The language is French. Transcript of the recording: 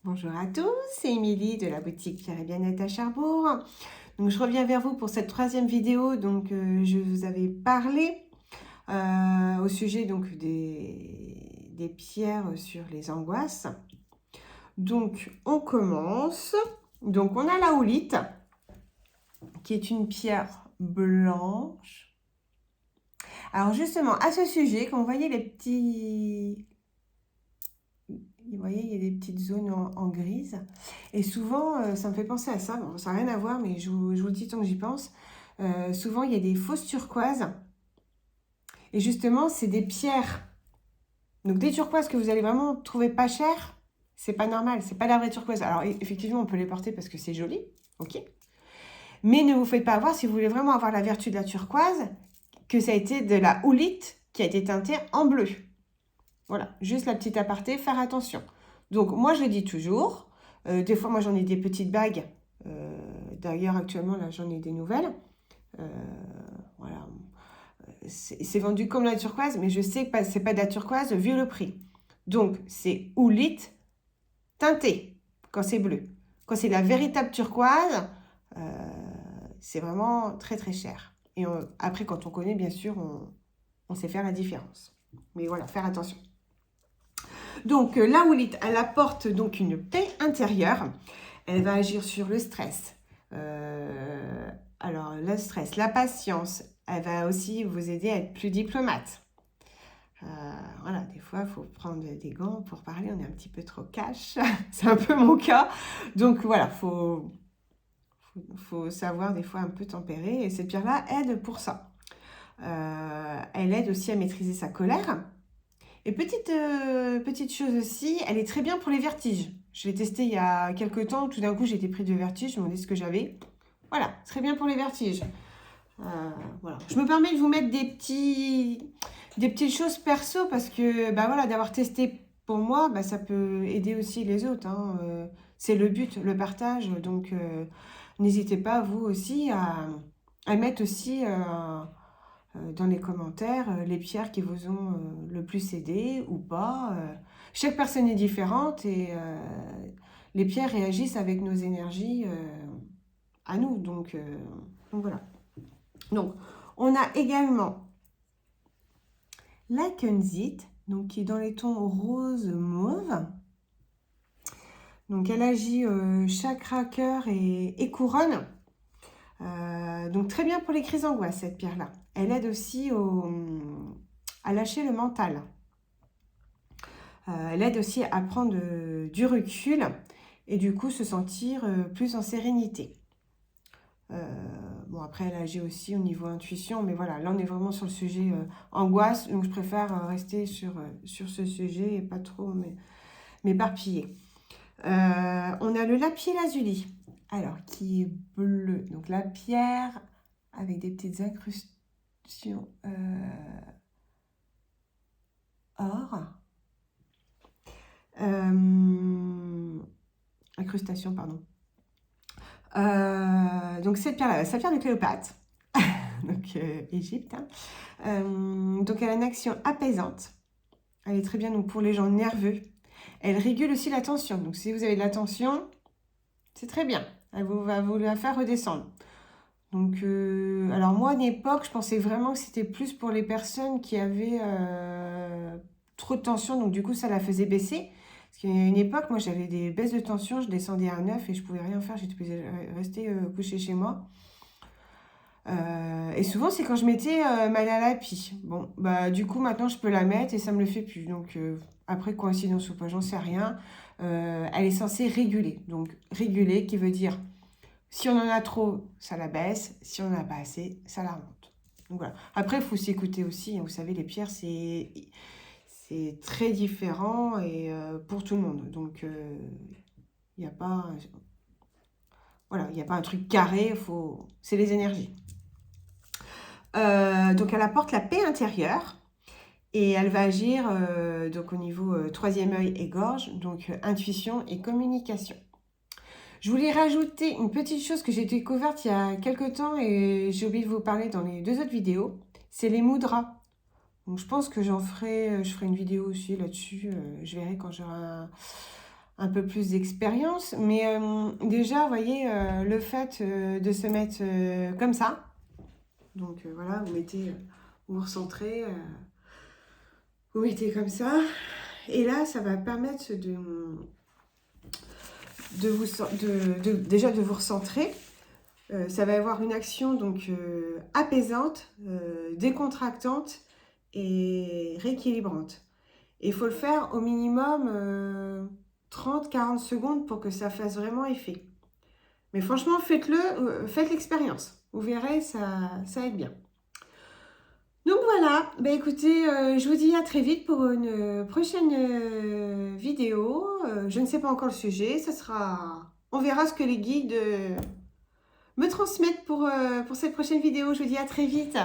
Bonjour à tous, c'est Émilie de la boutique Pierre et Bien-être à Cherbourg. Donc, je reviens vers vous pour cette troisième vidéo. Je vous avais parlé au sujet des pierres sur les angoisses. Donc, on commence. Donc, on a la houlite, qui est une pierre blanche. Alors, justement, à ce sujet, quand vous voyez les petits... Vous voyez, il y a des petites zones en grise. Et souvent, ça me fait penser à ça. Bon, ça n'a rien à voir, mais je vous le dis tant que j'y pense. Souvent, il y a des fausses turquoises. Et justement, c'est des pierres. Donc, des turquoises que vous allez vraiment trouver pas chères, c'est pas normal. C'est pas la vraie turquoise. Alors, effectivement, on peut les porter parce que c'est joli. OK. Mais ne vous faites pas avoir, si vous voulez vraiment avoir la vertu de la turquoise, que ça a été de la houlite qui a été teintée en bleu. Voilà, juste la petite aparté, faire attention. Donc, moi, je le dis toujours. Des fois, moi, j'en ai des petites bagues. D'ailleurs, actuellement, là, j'en ai des nouvelles. Voilà. C'est vendu comme la turquoise, mais je sais que c'est pas de la turquoise vu le prix. Donc, c'est houlite teintée quand c'est bleu. Quand c'est la véritable turquoise, c'est vraiment très, très cher. Et après, quand on connaît, bien sûr, on sait faire la différence. Mais voilà, faire attention. Donc, la houlite, elle apporte donc une paix intérieure. Elle va agir sur le stress. Alors, le stress, la patience, elle va aussi vous aider à être plus diplomate. Voilà, des fois, il faut prendre des gants pour parler, on est un petit peu trop cash. C'est un peu mon cas. Donc, voilà, faut savoir des fois un peu tempérer. Et cette pierre-là aide pour ça. Elle aide aussi à maîtriser sa colère. Et petite chose aussi, elle est très bien pour les vertiges. Je l'ai testé il y a quelques temps, tout d'un coup j'ai été pris de vertige, je me demandais ce que j'avais. Voilà, très bien pour les vertiges. Voilà. Je me permets de vous mettre des petites choses perso parce que bah voilà, d'avoir testé pour moi, bah, ça peut aider aussi les autres. Hein. C'est le but, le partage. Donc n'hésitez pas vous aussi à mettre aussi dans les commentaires les pierres qui vous ont le plus aidé ou pas. Chaque personne est différente et les pierres réagissent avec nos énergies à nous. Donc voilà. Donc on a également la kunzite, donc qui est dans les tons rose mauve. Donc elle agit chakra, cœur et couronne. Donc très bien pour les crises d'angoisse cette pierre-là. Elle aide aussi à lâcher le mental. Elle aide aussi à prendre du recul et du coup se sentir plus en sérénité. Bon, après, elle agit aussi au niveau intuition, mais voilà, là on est vraiment sur le sujet angoisse, donc je préfère rester sur ce sujet et pas trop m'éparpiller. On a le lapis lazuli, alors qui est bleu, donc la pierre avec des petites incrustations or. Incrustation, pardon. Donc cette pierre-là, la saphir de Cléopâtre, donc Égypte. Donc elle a une action apaisante. Elle est très bien donc, pour les gens nerveux. Elle régule aussi la tension. Donc si vous avez de la tension, c'est très bien. Elle va vous la faire redescendre. Donc, alors moi, à une époque, je pensais vraiment que c'était plus pour les personnes qui avaient trop de tension. Donc du coup, ça la faisait baisser. Parce qu'à une époque, moi, j'avais des baisses de tension. Je descendais à 9 et je pouvais rien faire. J'étais rester couchée chez moi. Et souvent, c'est quand je mettais ma lapis. Bon, bah du coup, maintenant, je peux la mettre et ça me le fait plus. Donc, après, coïncidence ou pas, j'en sais rien. Elle est censée réguler. Donc, réguler qui veut dire, si on en a trop, ça la baisse. Si on n'en a pas assez, ça la remonte. Donc, voilà. Après, il faut s'écouter aussi. Hein. Vous savez, les pierres, c'est très différent et pour tout le monde. Donc, il n'y a pas... Voilà, il n'y a pas un truc carré. C'est les énergies. Donc elle apporte la paix intérieure et elle va agir donc au niveau troisième œil et gorge, donc intuition et communication. Je voulais rajouter une petite chose que j'ai découverte il y a quelques temps et j'ai oublié de vous parler dans les deux autres vidéos, c'est les mudras. Donc je pense que je ferai une vidéo aussi là-dessus, je verrai quand j'aurai un peu plus d'expérience. Mais déjà, vous voyez, le fait de se mettre comme ça. Donc voilà, vous mettez, vous recentrez, vous mettez comme ça. Et là, ça va permettre déjà de vous recentrer. Ça va avoir une action donc apaisante, décontractante et rééquilibrante. Et il faut le faire au minimum 30-40 secondes pour que ça fasse vraiment effet. Mais franchement, faites-le, faites l'expérience. Vous verrez, ça aide bien. Donc voilà, bah écoutez, je vous dis à très vite pour une prochaine vidéo. Je ne sais pas encore le sujet, on verra ce que les guides me transmettent pour cette prochaine vidéo. Je vous dis à très vite.